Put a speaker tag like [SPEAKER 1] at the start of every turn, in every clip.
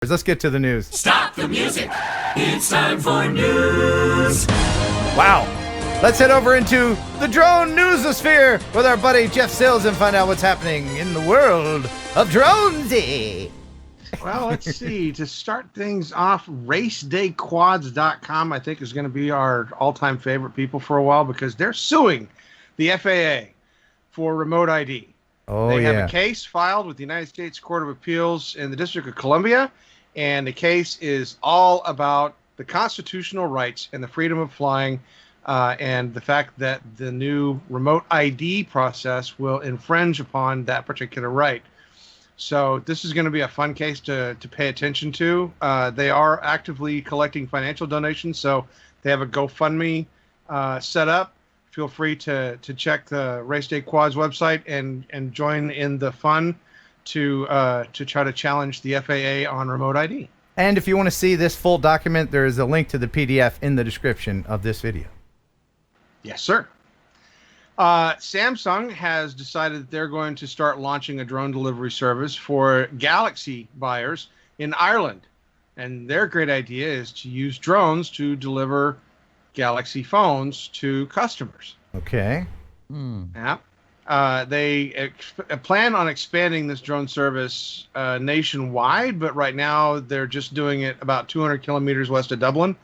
[SPEAKER 1] Let's get to the news.
[SPEAKER 2] Stop the music. It's time for news.
[SPEAKER 1] Wow. Let's head over into the drone newsosphere with our buddy Jeff Sills and find out what's happening in the world of dronesy.
[SPEAKER 3] Well, let's see. To start things off, racedayquads.com, I think, is going to be our all-time favorite people for a while because they're suing the FAA for remote ID. They have a case filed with the United States Court of Appeals in the District of Columbia, and the case is all about the constitutional rights and the freedom of flying, and the fact that the new remote ID process will infringe upon that particular right. So this is going to be a fun case to pay attention to. They are actively collecting financial donations, so they have a GoFundMe set up. Feel free to check the Race Day Quads website and join in the fun to try to challenge the FAA on remote ID.
[SPEAKER 1] And if you want to see this full document, there is a link to the PDF in the description of this video.
[SPEAKER 3] Yes, sir. Samsung has decided that they're going to start launching a drone delivery service for Galaxy buyers in Ireland. And their great idea is to use drones to deliver Galaxy phones to customers.
[SPEAKER 1] Okay.
[SPEAKER 3] Yeah. They plan on expanding this drone service nationwide, but right now they're just doing it about 200 kilometers west of Dublin.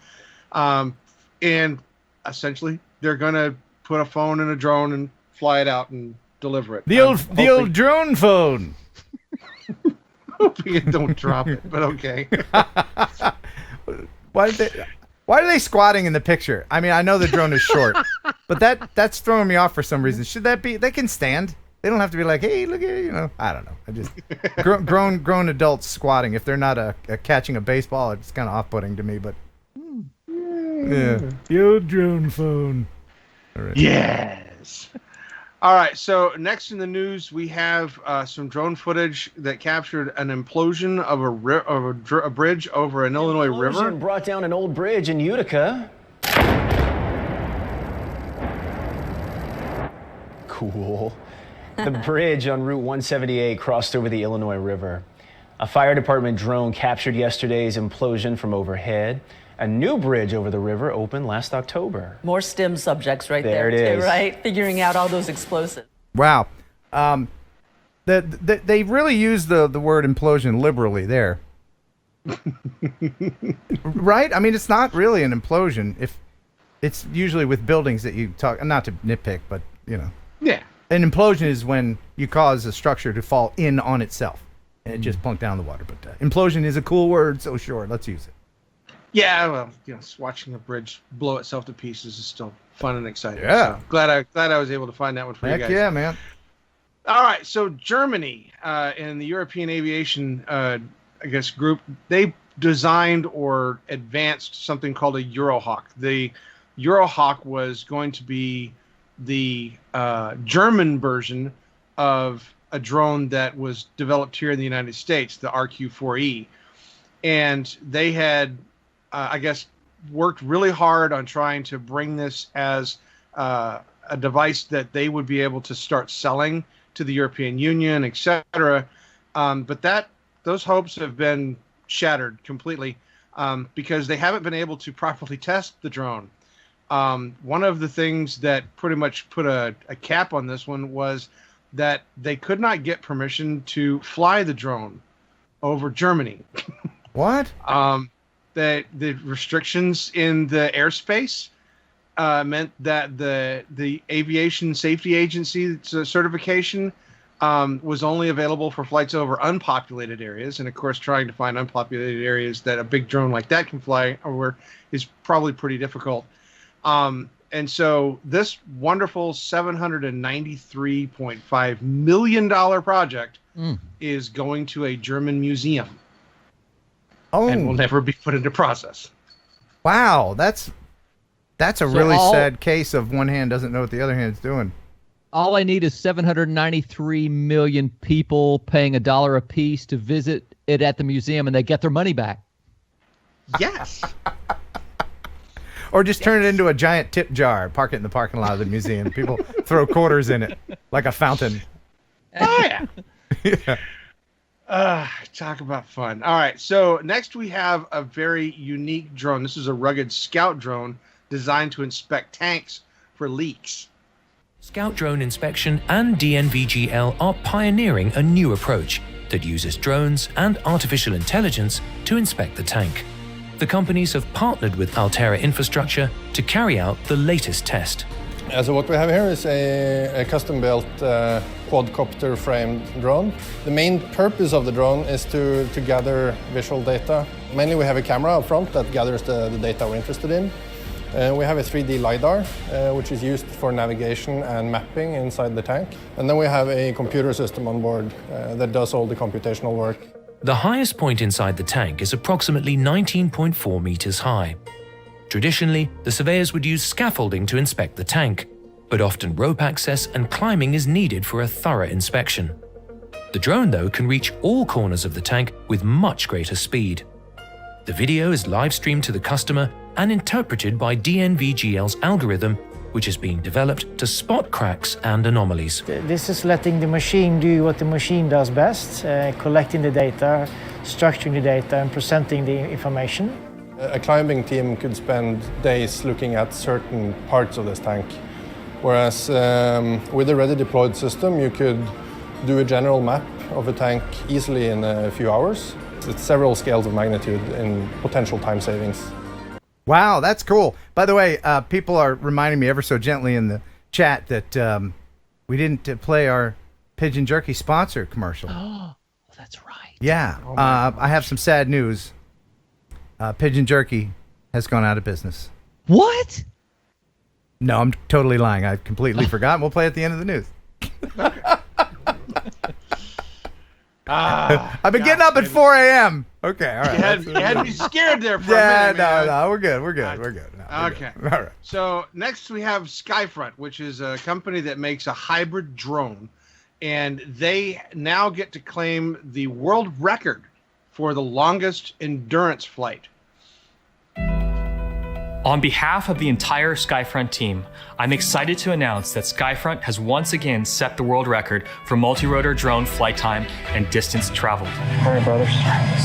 [SPEAKER 3] And essentially, they're going to put a phone in a drone and fly it out and deliver it.
[SPEAKER 1] The old drone phone.
[SPEAKER 3] Hoping it don't drop it, but okay.
[SPEAKER 1] Why are they squatting in the picture? I mean, I know the drone is short, but that's throwing me off for some reason. Should that be? They can stand. They don't have to be like, hey, look at I don't know. I just grown adults squatting. If they're not catching a baseball, it's kind of off-putting to me. But yeah, the old drone phone.
[SPEAKER 3] All right. Yes. All right. So next in the news, we have some drone footage that captured an implosion of a bridge over an Illinois river.
[SPEAKER 4] Brought down an old bridge in Utica. Cool. The bridge on Route 178 crossed over the Illinois River. A fire department drone captured yesterday's implosion from overhead. A new bridge over the river opened last October.
[SPEAKER 5] More STEM subjects right there,
[SPEAKER 4] it is.
[SPEAKER 5] too, right? Figuring out all those explosives.
[SPEAKER 1] Wow. They really use the word implosion liberally there. Right? I mean, it's not really an implosion. If it's usually with buildings that you talk, not to nitpick, but,
[SPEAKER 3] Yeah.
[SPEAKER 1] An implosion is when you cause a structure to fall in on itself and it just plunked down the water. But implosion is a cool word, so sure, let's use it.
[SPEAKER 3] Yeah, well, watching a bridge blow itself to pieces is still fun and exciting.
[SPEAKER 1] Yeah.
[SPEAKER 3] So glad I was able to find that one for you guys.
[SPEAKER 1] Heck yeah, man.
[SPEAKER 3] All right, so Germany and the European Aviation, group, they designed or advanced something called a Eurohawk. The Eurohawk was going to be the German version of a drone that was developed here in the United States, the RQ-4E. And they had worked really hard on trying to bring this as a device that they would be able to start selling to the European Union, etc. But those hopes have been shattered completely because they haven't been able to properly test the drone. One of the things that pretty much put a cap on this one was that they could not get permission to fly the drone over Germany.
[SPEAKER 1] What?
[SPEAKER 3] The restrictions in the airspace meant that the Aviation Safety Agency certification was only available for flights over unpopulated areas. And, of course, trying to find unpopulated areas that a big drone like that can fly over is probably pretty difficult. And so this wonderful $793.5 million project is going to a German museum.
[SPEAKER 1] Oh.
[SPEAKER 3] And will never be put into process.
[SPEAKER 1] Wow, that's a really sad case of one hand doesn't know what the other hand's doing.
[SPEAKER 6] All I need is 793 million people paying $1 a piece to visit it at the museum, and they get their money back.
[SPEAKER 3] Yes.
[SPEAKER 1] Or just turn it into a giant tip jar, park it in the parking lot of the museum. People throw quarters in it like a fountain.
[SPEAKER 3] Oh, yeah.
[SPEAKER 1] Yeah.
[SPEAKER 3] Talk about fun. All right, so next we have a very unique drone. This is a rugged scout drone designed to inspect tanks for leaks.
[SPEAKER 7] Scout drone inspection and DNVGL are pioneering a new approach that uses drones and artificial intelligence to inspect the tank. The companies have partnered with Altera Infrastructure to carry out the latest test.
[SPEAKER 8] So what we have here is a custom-built quadcopter framed drone. The main purpose of the drone is to gather visual data. Mainly we have a camera up front that gathers the data we're interested in. We have a 3D LiDAR, which is used for navigation and mapping inside the tank. And then we have a computer system on board that does all the computational work.
[SPEAKER 7] The highest point inside the tank is approximately 19.4 meters high. Traditionally, the surveyors would use scaffolding to inspect the tank, but often rope access and climbing is needed for a thorough inspection. The drone, though, can reach all corners of the tank with much greater speed. The video is live-streamed to the customer and interpreted by DNVGL's algorithm, which is being developed to spot cracks and anomalies.
[SPEAKER 9] This is letting the machine do what the machine does best, collecting the data, structuring the data, and presenting the information.
[SPEAKER 8] A climbing team could spend days looking at certain parts of this tank, whereas with a ready deployed system you could do a general map of a tank easily in a few hours. It's several scales of magnitude in potential time savings.
[SPEAKER 1] Wow, that's cool. By the way, people are reminding me ever so gently in the chat that we didn't play our Pigeon Jerky sponsor commercial.
[SPEAKER 6] Oh, that's right.
[SPEAKER 1] Yeah, I have some sad news. Pigeon Jerky has gone out of business.
[SPEAKER 6] What?
[SPEAKER 1] No, I'm totally lying. I completely forgot. We'll play at the end of the news. I've been getting up at 4 a.m. Okay, all right.
[SPEAKER 3] You had me scared there for a minute, man.
[SPEAKER 1] No, we're good. We're good. No,
[SPEAKER 3] Okay.
[SPEAKER 1] All right.
[SPEAKER 3] So next we have Skyfront, which is a company that makes a hybrid drone, and they now get to claim the world record for the longest endurance flight.
[SPEAKER 10] On behalf of the entire Skyfront team, I'm excited to announce that Skyfront has once again set the world record for multi-rotor drone flight time and distance traveled.
[SPEAKER 9] All right, brothers.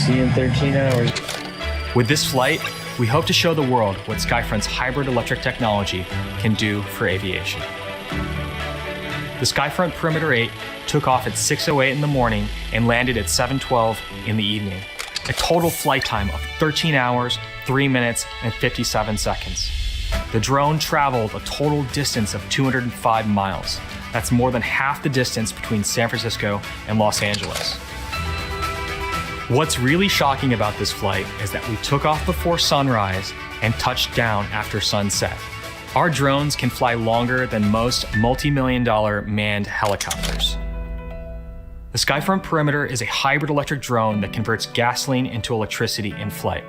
[SPEAKER 9] See you in 13 hours.
[SPEAKER 10] With this flight, we hope to show the world what Skyfront's hybrid electric technology can do for aviation. The Skyfront Perimeter 8 took off at 6:08 in the morning and landed at 7:12 in the evening. A total flight time of 13 hours, 3 minutes, and 57 seconds. The drone traveled a total distance of 205 miles. That's more than half the distance between San Francisco and Los Angeles. What's really shocking about this flight is that we took off before sunrise and touched down after sunset. Our drones can fly longer than most multi-million-dollar manned helicopters. The Skyfront Perimeter is a hybrid electric drone that converts gasoline into electricity in flight.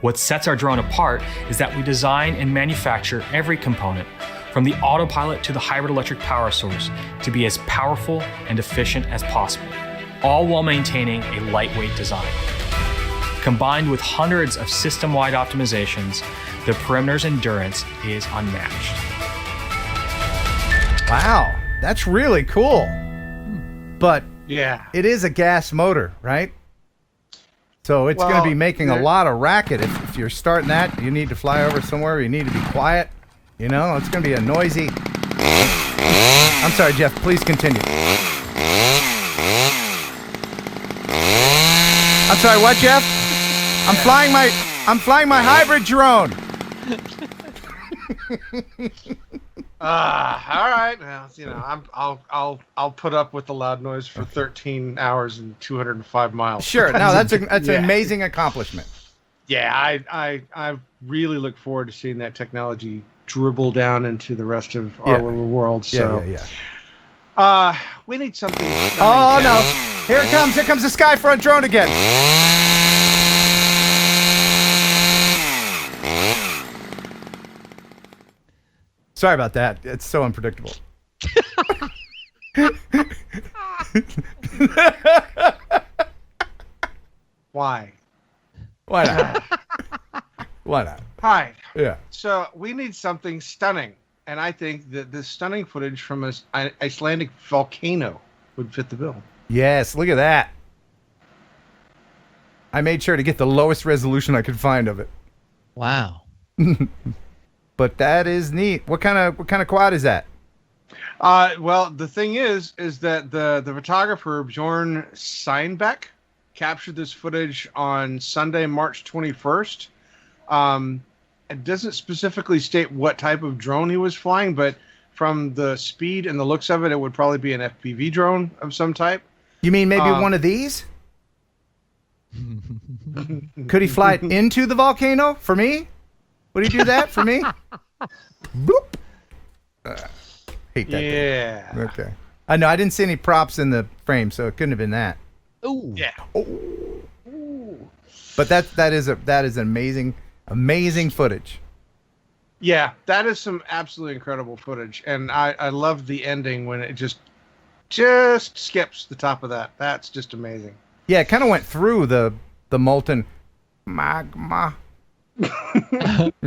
[SPEAKER 10] What sets our drone apart is that we design and manufacture every component, from the autopilot to the hybrid electric power source, to be as powerful and efficient as possible, all while maintaining a lightweight design. Combined with hundreds of system-wide optimizations, the Perimeter's endurance is unmatched.
[SPEAKER 1] Wow, that's really cool. But
[SPEAKER 3] Yeah.
[SPEAKER 1] it is a gas motor, right? So it's going to be making a lot of racket. If you're starting that, you need to fly over somewhere where you need to be quiet. You know, it's going to be a noisy... I'm sorry, Jeff, please continue. I'm sorry, what, Jeff? I'm flying my hybrid drone.
[SPEAKER 3] All right. Well, you know, I'll put up with the loud noise for 13 hours and 205 miles.
[SPEAKER 1] Sure. No, that's an amazing accomplishment.
[SPEAKER 3] Yeah, I really look forward to seeing that technology dribble down into the rest of our little world. So, we need something.
[SPEAKER 1] Oh no! Here comes the Skyfront drone again. Sorry about that. It's so unpredictable.
[SPEAKER 3] Why?
[SPEAKER 1] Why not? Why not?
[SPEAKER 3] Hi.
[SPEAKER 1] Yeah.
[SPEAKER 3] So we need something stunning, and I think that this stunning footage from an Icelandic volcano would fit the bill.
[SPEAKER 1] Yes. Look at that. I made sure to get the lowest resolution I could find of it.
[SPEAKER 6] Wow.
[SPEAKER 1] But that is neat. What kind of quad is that?
[SPEAKER 3] Well, the thing is that the photographer Bjorn Seinbeck captured this footage on Sunday, March 21st. It doesn't specifically state what type of drone he was flying, but from the speed and the looks of it, it would probably be an FPV drone of some type.
[SPEAKER 1] You mean maybe one of these? Could he fly it into the volcano for me? Would he do that for me? Bloop. Hate that.
[SPEAKER 3] Yeah.
[SPEAKER 1] Thing. Okay. I know I didn't see any props in the frame, so it couldn't have been that.
[SPEAKER 6] Ooh.
[SPEAKER 3] Yeah.
[SPEAKER 1] Ooh. But that is amazing footage.
[SPEAKER 3] Yeah, that is some absolutely incredible footage, and I love the ending when it just skips the top of that. That's just amazing.
[SPEAKER 1] Yeah, it kind of went through the molten magma.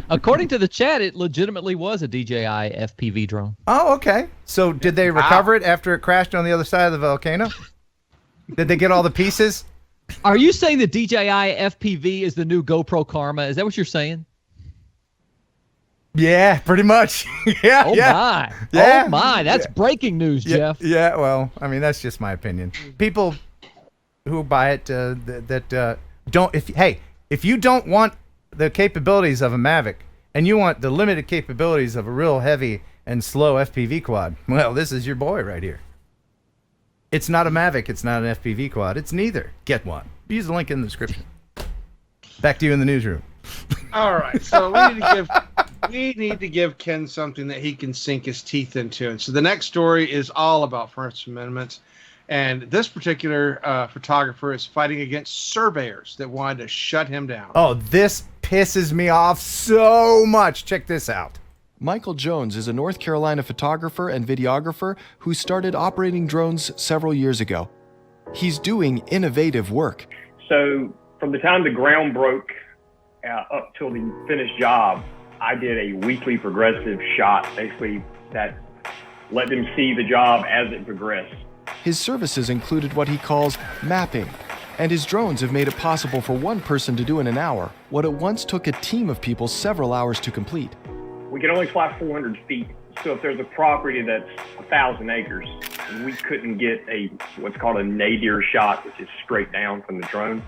[SPEAKER 6] According to the chat, it legitimately was a DJI FPV drone.
[SPEAKER 1] Oh, okay. So did they recover it after it crashed on the other side of the volcano? Did they get all the pieces?
[SPEAKER 6] Are you saying the DJI FPV is the new GoPro Karma? Is that what you're saying?
[SPEAKER 1] Yeah, pretty much. Yeah.
[SPEAKER 6] Oh my.
[SPEAKER 1] Yeah.
[SPEAKER 6] Oh my. That's breaking news,
[SPEAKER 1] Yeah,
[SPEAKER 6] Jeff.
[SPEAKER 1] Yeah, well, I mean, that's just my opinion. People who buy it don't if you don't want the capabilities of a Mavic and you want the limited capabilities of a real heavy and slow FPV quad, well, this is your boy right here. It's not a Mavic, it's not an FPV quad, it's neither. Get one. Use the link in the description. Back to you in the newsroom.
[SPEAKER 3] All right, so we need to give Ken something that he can sink his teeth into. And so the next story is all about First Amendment. And this particular photographer is fighting against surveyors that wanted to shut him down.
[SPEAKER 1] Oh, this pisses me off so much. Check this out.
[SPEAKER 11] Michael Jones is a North Carolina photographer and videographer who started operating drones several years ago. He's doing innovative work.
[SPEAKER 12] So from the time the ground broke up till the finished job, I did a weekly progressive shot, basically, that let them see the job as it progressed.
[SPEAKER 11] His services included what he calls mapping, and his drones have made it possible for one person to do in an hour what it once took a team of people several hours to complete.
[SPEAKER 12] We can only fly 400 feet, so if there's a property that's 1,000 acres, we couldn't get what's called a nadir shot, which is straight down from the drone.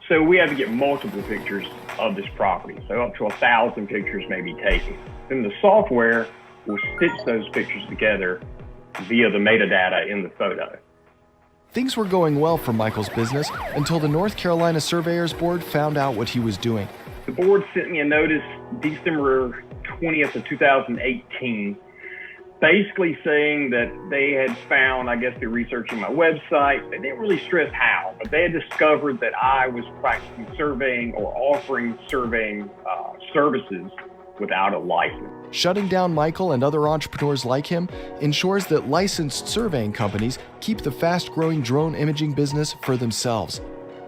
[SPEAKER 12] So we had to get multiple pictures of this property, so up to 1,000 pictures may be taken. Then the software will stitch those pictures together via the metadata in the photo.
[SPEAKER 11] Things were going well for Michael's business until the North Carolina Surveyors Board found out what he was doing.
[SPEAKER 12] The board sent me a notice December 20th of 2018, basically saying that they had found, I guess they're researching my website, they didn't really stress how, but they had discovered that I was practicing surveying or offering surveying services without a license.
[SPEAKER 11] Shutting down Michael and other entrepreneurs like him ensures that licensed surveying companies keep the fast-growing drone imaging business for themselves.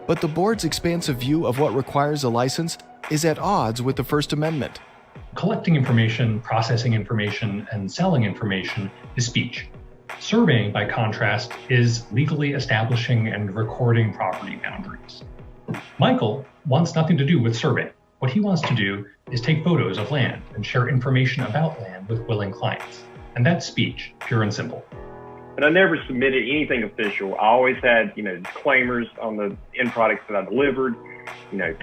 [SPEAKER 11] But the board's expansive view of what requires a license is at odds with the First Amendment.
[SPEAKER 10] Collecting information, processing information, and selling information is speech. Surveying, by contrast, is legally establishing and recording property boundaries. Michael wants nothing to do with surveying. What he wants to do is take photos of land and share information about land with willing clients. And that's speech, pure and simple.
[SPEAKER 12] But I never submitted anything official. I always had, disclaimers on the end products that I delivered,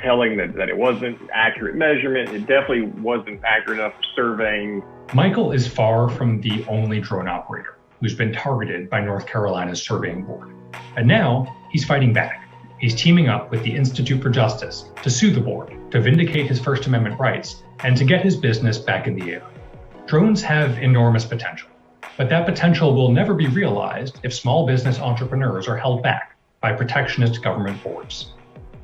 [SPEAKER 12] telling that it wasn't accurate measurement. It definitely wasn't accurate enough for surveying.
[SPEAKER 10] Michael is far from the only drone operator who's been targeted by North Carolina's surveying board. And now he's fighting back. He's teaming up with the Institute for Justice to sue the board, to vindicate his First Amendment rights, and to get his business back in the air. Drones have enormous potential, but that potential will never be realized if small business entrepreneurs are held back by protectionist government boards.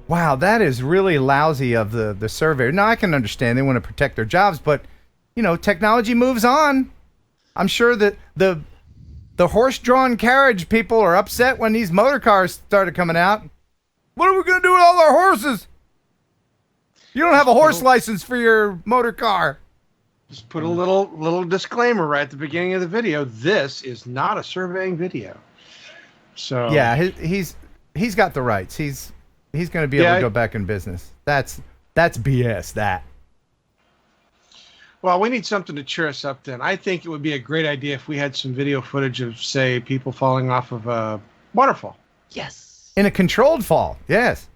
[SPEAKER 1] Wow, that is really lousy of the surveyor. Now, I can understand they want to protect their jobs, but, technology moves on. I'm sure that the horse-drawn carriage people are upset when these motor cars started coming out. What are we going to do with all our horses? You don't have a horse license for your motor car.
[SPEAKER 3] Just put a little disclaimer right at the beginning of the video. This is not a surveying video. So
[SPEAKER 1] yeah, he's got the rights. He's he's going to be able to go back in business. That's BS. That.
[SPEAKER 3] Well, we need something to cheer us up then. I think it would be a great idea if we had some video footage of, say, people falling off of a waterfall.
[SPEAKER 6] Yes.
[SPEAKER 1] In a controlled fall. Yes.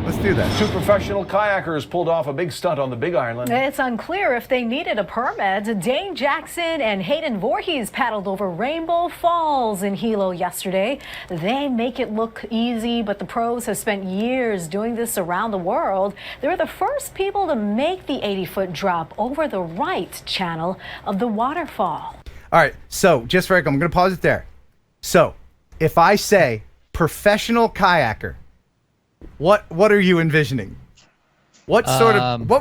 [SPEAKER 1] Let's do that.
[SPEAKER 13] Two professional kayakers pulled off a big stunt on the Big Island.
[SPEAKER 14] It's unclear if they needed a permit. Dane Jackson and Hayden Voorhees paddled over Rainbow Falls in Hilo yesterday. They make it look easy, but the pros have spent years doing this around the world. They're the first people to make the 80-foot drop over the right channel of the waterfall.
[SPEAKER 1] All right. So, just for I'm going to pause it there. So, if I say professional kayaker, what are you envisioning? What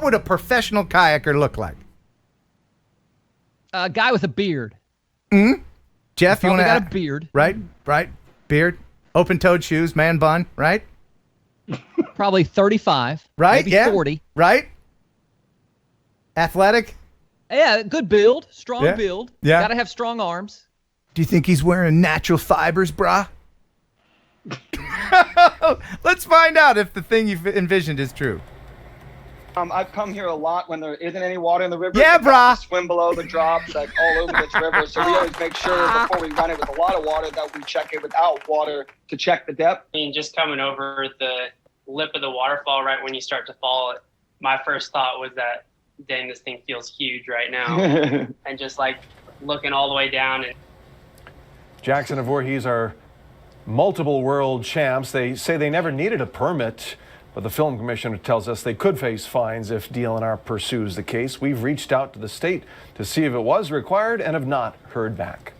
[SPEAKER 1] would a professional kayaker look like?
[SPEAKER 6] A guy with a beard.
[SPEAKER 1] Jeff, you want to
[SPEAKER 6] got a beard.
[SPEAKER 1] Right. Beard, open-toed shoes, man bun, right?
[SPEAKER 6] Probably 35.
[SPEAKER 1] Right?
[SPEAKER 6] Maybe 40.
[SPEAKER 1] Right? Athletic?
[SPEAKER 6] Yeah, good build, strong build.
[SPEAKER 1] Yeah.
[SPEAKER 6] Got to have strong arms.
[SPEAKER 1] Do you think he's wearing natural fibers, brah? Let's find out if the thing you've envisioned is true.
[SPEAKER 15] I've come here a lot when there isn't any water in the river.
[SPEAKER 1] Yeah, brah.
[SPEAKER 15] Swim below the drops, like all over this river. So we always make sure before we run it with a lot of water that we check it without water to check the depth.
[SPEAKER 16] I mean, just coming over the lip of the waterfall right when you start to fall, my first thought was that, dang, this thing feels huge right now. And just like looking all the way down. And
[SPEAKER 13] Jackson and Voorhees are multiple world champs. They say they never needed a permit, but the film commissioner tells us they could face fines if DLNR pursues the case. We've reached out to the state to see if it was required and have not heard back.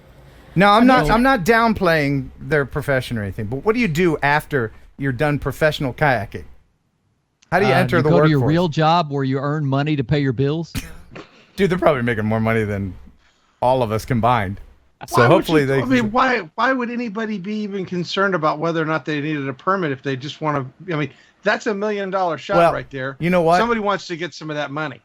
[SPEAKER 1] No, I'm not downplaying their profession or anything, but what do you do after you're done professional kayaking? How do you enter the
[SPEAKER 6] workforce? Go to your
[SPEAKER 1] workforce?
[SPEAKER 6] real job where you earn money to pay your bills?
[SPEAKER 1] Dude, they're probably making more money than all of us combined. So hopefully they.
[SPEAKER 3] I mean, why would anybody be even concerned about whether or not they needed a permit if they just want to? I mean, that's $1 million shot right there.
[SPEAKER 1] You know what?
[SPEAKER 3] Somebody wants to get some of that money.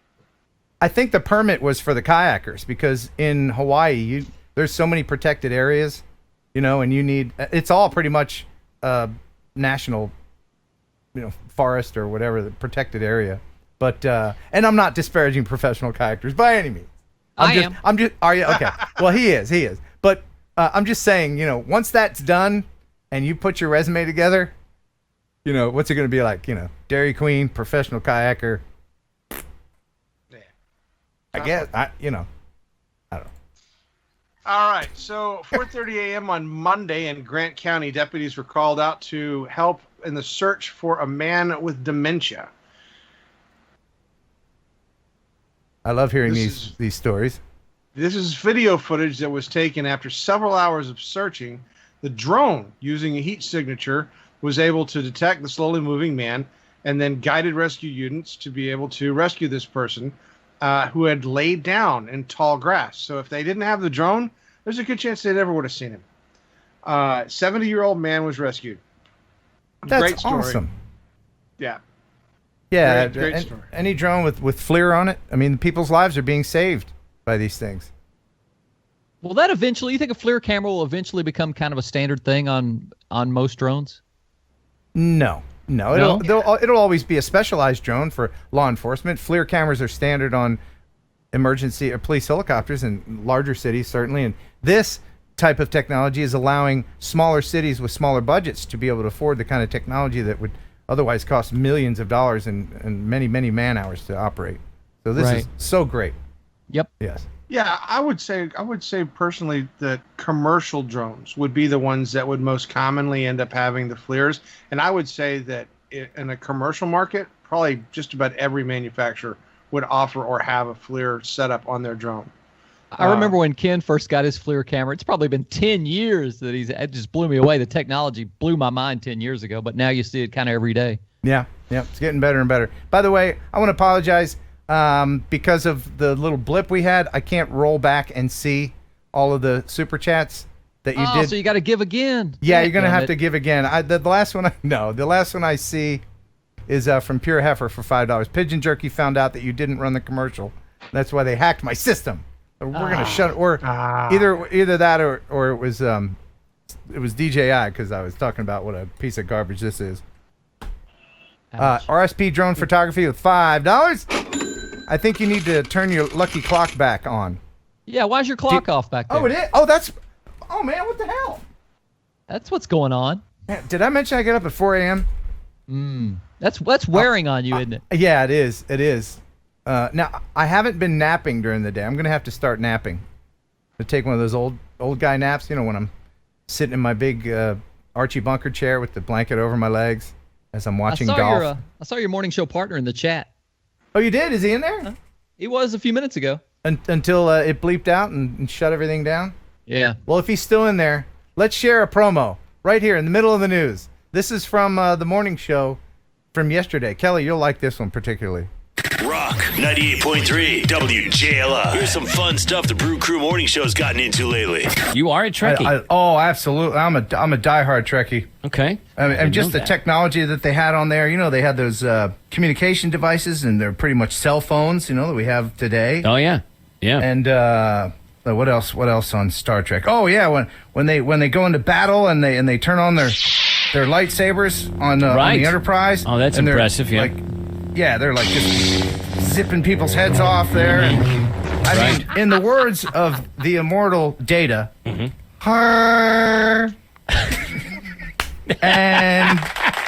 [SPEAKER 1] I think the permit was for the kayakers because in Hawaii, there's so many protected areas, and you need. It's all pretty much national, forest or whatever, the protected area. But and I'm not disparaging professional kayakers by any means. I'm just. Are you okay? Well, he is. But I'm just saying, once that's done, and you put your resume together, what's it going to be like? Dairy Queen, professional kayaker.
[SPEAKER 3] Yeah.
[SPEAKER 1] I guess I don't know.
[SPEAKER 3] All right. So 4:30 a.m. on Monday in Grant County, deputies were called out to help in the search for a man with dementia.
[SPEAKER 1] I love hearing these stories.
[SPEAKER 3] This is video footage that was taken after several hours of searching. The drone, using a heat signature, was able to detect the slowly moving man and then guided rescue units to be able to rescue this person who had laid down in tall grass. So if they didn't have the drone, there's a good chance they never would have seen him. 70-year-old man was rescued.
[SPEAKER 1] That's
[SPEAKER 3] Great story.
[SPEAKER 1] awesome.
[SPEAKER 3] Yeah.
[SPEAKER 1] Yeah,
[SPEAKER 3] Great story.
[SPEAKER 1] Any drone with FLIR on it, I mean, people's lives are being saved by these things.
[SPEAKER 6] Will that eventually, you think a FLIR camera will eventually become kind of a standard thing on most drones?
[SPEAKER 1] No. It'll always be a specialized drone for law enforcement. FLIR cameras are standard on emergency or police helicopters in larger cities, certainly. And this type of technology is allowing smaller cities with smaller budgets to be able to afford the kind of technology that would otherwise cost millions of dollars and many, many man hours to operate. So this is so great.
[SPEAKER 6] Yep.
[SPEAKER 1] Yes.
[SPEAKER 3] Yeah, I would say personally that commercial drones would be the ones that would most commonly end up having the FLIRs. And I would say that in a commercial market, probably just about every manufacturer would offer or have a FLIR setup on their drone.
[SPEAKER 6] I remember when Ken first got his FLIR camera. It's probably been 10 years that it just blew me away. The technology blew my mind 10 years ago, but now you see it kind of every day.
[SPEAKER 1] Yeah, it's getting better and better. By the way, I want to apologize because of the little blip we had. I can't roll back and see all of the super chats that you did.
[SPEAKER 6] So you got to give again.
[SPEAKER 1] Yeah, you're going to have to give again. The last one I see is from Pure Heifer for $5. Pigeon Jerky found out that you didn't run the commercial. That's why they hacked my system. We're gonna shut it, or either that or it was DJI because I was talking about what a piece of garbage this is. RSP drone photography with $5. I think you need to turn your lucky clock back on.
[SPEAKER 6] Yeah, why's your clock off back there?
[SPEAKER 1] Oh, it is? Oh, that's... Oh, man, what the hell?
[SPEAKER 6] That's what's going on.
[SPEAKER 1] Did I mention I get up at 4 a.m.?
[SPEAKER 6] That's wearing on you, isn't it?
[SPEAKER 1] Yeah, it is. It is. Now, I haven't been napping during the day. I'm going to have to start napping. To take one of those old guy naps, you know, when I'm sitting in my big Archie Bunker chair with the blanket over my legs as I'm watching golf.
[SPEAKER 6] I saw your morning show partner in the chat.
[SPEAKER 1] Oh, you did? Is he in there?
[SPEAKER 6] He was a few minutes ago.
[SPEAKER 1] Until it bleeped out and shut everything down?
[SPEAKER 6] Yeah.
[SPEAKER 1] Well, if he's still in there, let's share a promo right here in the middle of the news. This is from the morning show from yesterday. Kelly, you'll like this one particularly.
[SPEAKER 17] Rock 98.3 WJLI. Here's some fun stuff the Brew Crew Morning Show's gotten into lately.
[SPEAKER 18] You are a Trekkie.
[SPEAKER 1] Oh, absolutely. I'm a diehard Trekkie.
[SPEAKER 18] Okay.
[SPEAKER 1] And just the technology that they had on there. You know, they had those communication devices, and they're pretty much cell phones, you know, that we have today.
[SPEAKER 18] Oh, yeah. Yeah.
[SPEAKER 1] And what else? What else on Star Trek? Oh, yeah. When they go into battle and they turn on their lightsabers on the Enterprise.
[SPEAKER 18] Oh, that's impressive. Yeah.
[SPEAKER 1] They're like just zipping people's heads off there. And I mean, in the words of the immortal Data, her. And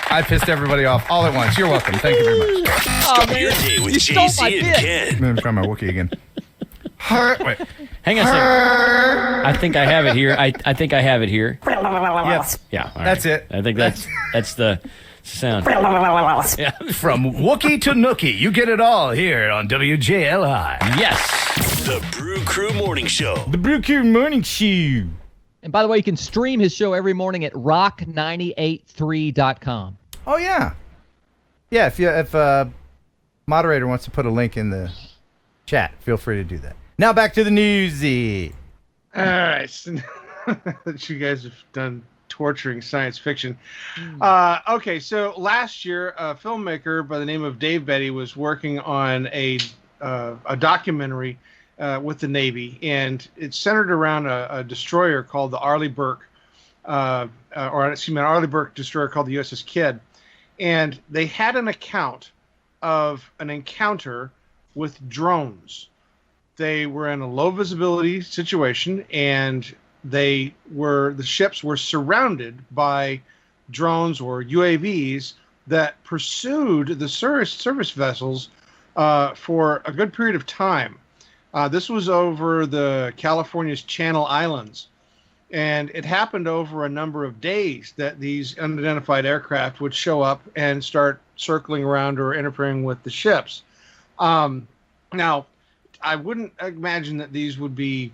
[SPEAKER 1] I pissed everybody off all at once. You're welcome. Thank you very much.
[SPEAKER 17] Start your day with JC and Ken.
[SPEAKER 1] I'm going to try my Wookiee again. Her. Wait.
[SPEAKER 18] Hang on a second. I think I have it here. I think I have it here.
[SPEAKER 1] Yes.
[SPEAKER 18] Yeah. All
[SPEAKER 1] That's
[SPEAKER 18] right.
[SPEAKER 1] it.
[SPEAKER 18] I think that's the sound.
[SPEAKER 17] Yeah.
[SPEAKER 1] From Wookiee to Nookie, you get it all here on WJLI.
[SPEAKER 18] Yes.
[SPEAKER 17] The Brew Crew Morning Show.
[SPEAKER 1] The Brew Crew Morning Show.
[SPEAKER 6] And by the way, you can stream his show every morning at rock983.com.
[SPEAKER 1] Oh, yeah. Yeah, if moderator wants to put a link in the chat, feel free to do that. Now back to the newsy.
[SPEAKER 3] All right. So that you guys have done torturing science fiction. Okay, so last year, a filmmaker by the name of Dave Betty was working on a documentary with the Navy, and it's centered around a destroyer called the Arleigh Burke, an Arleigh Burke destroyer called the USS Kidd, and they had an account of an encounter with drones. They were in a low visibility situation, and the ships were surrounded by drones or UAVs that pursued the service vessels for a good period of time. This was over the California's Channel Islands, and it happened over a number of days that these unidentified aircraft would show up and start circling around or interfering with the ships. Now, I wouldn't imagine that these would be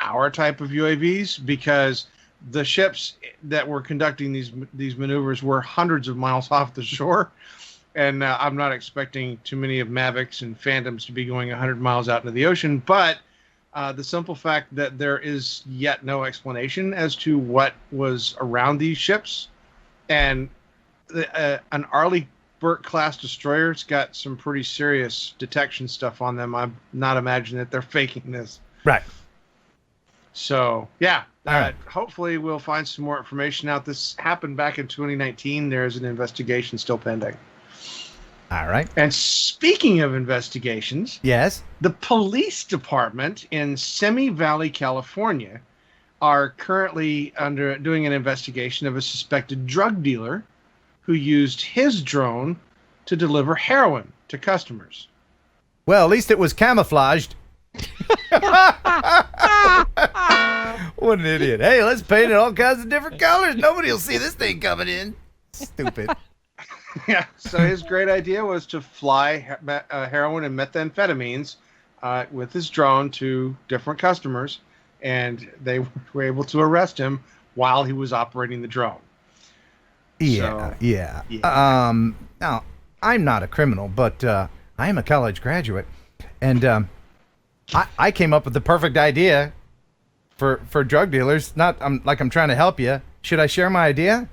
[SPEAKER 3] our type of UAVs, because the ships that were conducting these maneuvers were hundreds of miles off the shore, and I'm not expecting too many of Mavics and Phantoms to be going 100 miles out into the ocean. But the simple fact that there is yet no explanation as to what was around these ships, and an Arleigh Burke class destroyer's got some pretty serious detection stuff on them. I'm not imagining that they're faking this.
[SPEAKER 1] Right.
[SPEAKER 3] So, yeah,
[SPEAKER 1] right.
[SPEAKER 3] Hopefully we'll find some more information out. This happened back in 2019. There's an investigation still pending.
[SPEAKER 1] All right.
[SPEAKER 3] And speaking of investigations,
[SPEAKER 1] yes,
[SPEAKER 3] the police department in Simi Valley, California, are currently doing an investigation of a suspected drug dealer who used his drone to deliver heroin to customers.
[SPEAKER 1] Well, at least it was camouflaged. What an idiot. Hey, let's paint it all kinds of different colors. Nobody will see this thing coming in. Stupid.
[SPEAKER 3] Yeah, so his great idea was to fly heroin and methamphetamines with his drone to different customers, and they were able to arrest him while he was operating the drone.
[SPEAKER 1] Yeah. Now, I'm not a criminal, but I am a college graduate, and I came up with the perfect idea for drug dealers. I'm trying to help you. Should I share my idea?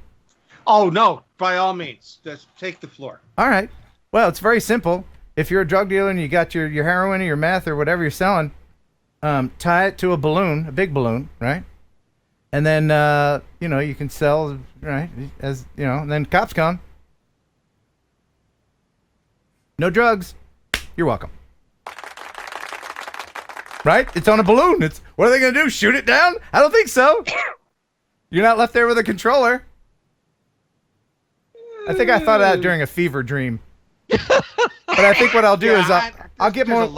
[SPEAKER 3] Oh, no, by all means. Just take the floor.
[SPEAKER 1] All right. Well, it's very simple. If you're a drug dealer and you got your heroin or your meth or whatever you're selling, tie it to a balloon, a big balloon, right? And then, you can sell, right, and then cops come. No drugs. You're welcome. Right? It's on a balloon. What are they going to do? Shoot it down? I don't think so. You're not left there with a controller. I think I thought of that during a fever dream. But I think what I'll do is I'll get more.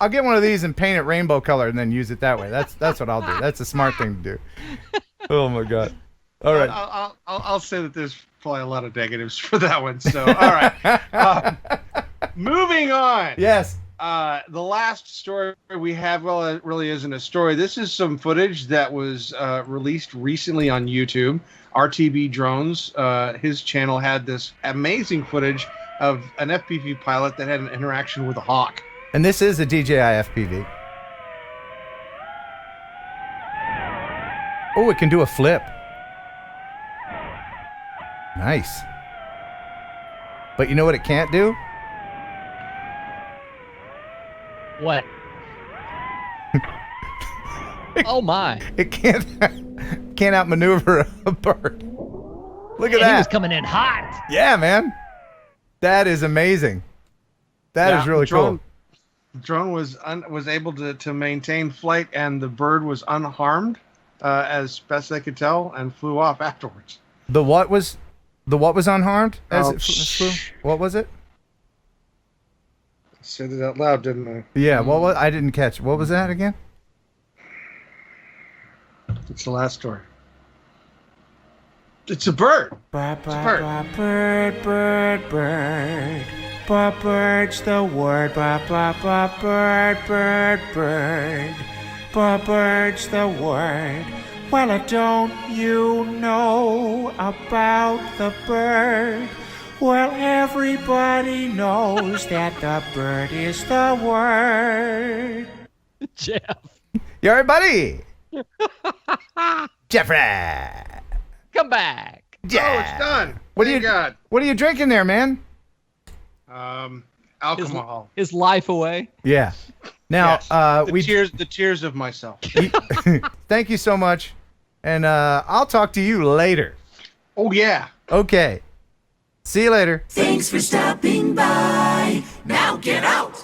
[SPEAKER 1] I'll get one of these and paint it rainbow color and then use it that way. That's what I'll do. That's a smart thing to do. Oh my God! All right.
[SPEAKER 3] I'll say that there's probably a lot of negatives for that one. So all right. Moving on.
[SPEAKER 1] Yes.
[SPEAKER 3] The last story we have, well, it really isn't a story. This is some footage that was released recently on YouTube. RTB Drones, his channel had this amazing footage of an FPV pilot that had an interaction with a hawk.
[SPEAKER 1] And this is a DJI FPV. Oh, it can do a flip. Nice. But you know what it can't do?
[SPEAKER 6] What? Oh my!
[SPEAKER 1] It can't outmaneuver a bird. Look at that!
[SPEAKER 6] He was coming in hot.
[SPEAKER 1] Yeah, man. That is amazing. That is really cool.
[SPEAKER 3] The drone was able to maintain flight, and the bird was unharmed, as best they could tell, and flew off afterwards.
[SPEAKER 1] The what was unharmed as it flew? What was it?
[SPEAKER 3] I said it out loud, didn't I?
[SPEAKER 1] Yeah. What was? I didn't catch. What was that again?
[SPEAKER 3] It's the last story. It's a bird.
[SPEAKER 19] Bird, bird, bird, bird. Bird's the word. Bird, bird, bird. Bird's the word. Well, don't you know about the bird? Well, everybody knows that the bird is the word.
[SPEAKER 6] Jeff.
[SPEAKER 1] You alright, buddy? Jeffrey.
[SPEAKER 6] Come back.
[SPEAKER 1] Yeah.
[SPEAKER 3] Oh, it's done.
[SPEAKER 1] What are you drinking there, man?
[SPEAKER 3] Alcohol.
[SPEAKER 6] His life away.
[SPEAKER 1] Yeah. Now,
[SPEAKER 3] yes. The tears of myself.
[SPEAKER 1] Thank you so much. And I'll talk to you later.
[SPEAKER 3] Oh, yeah.
[SPEAKER 1] Okay. See you later.
[SPEAKER 2] Thanks for stopping by. Now get out.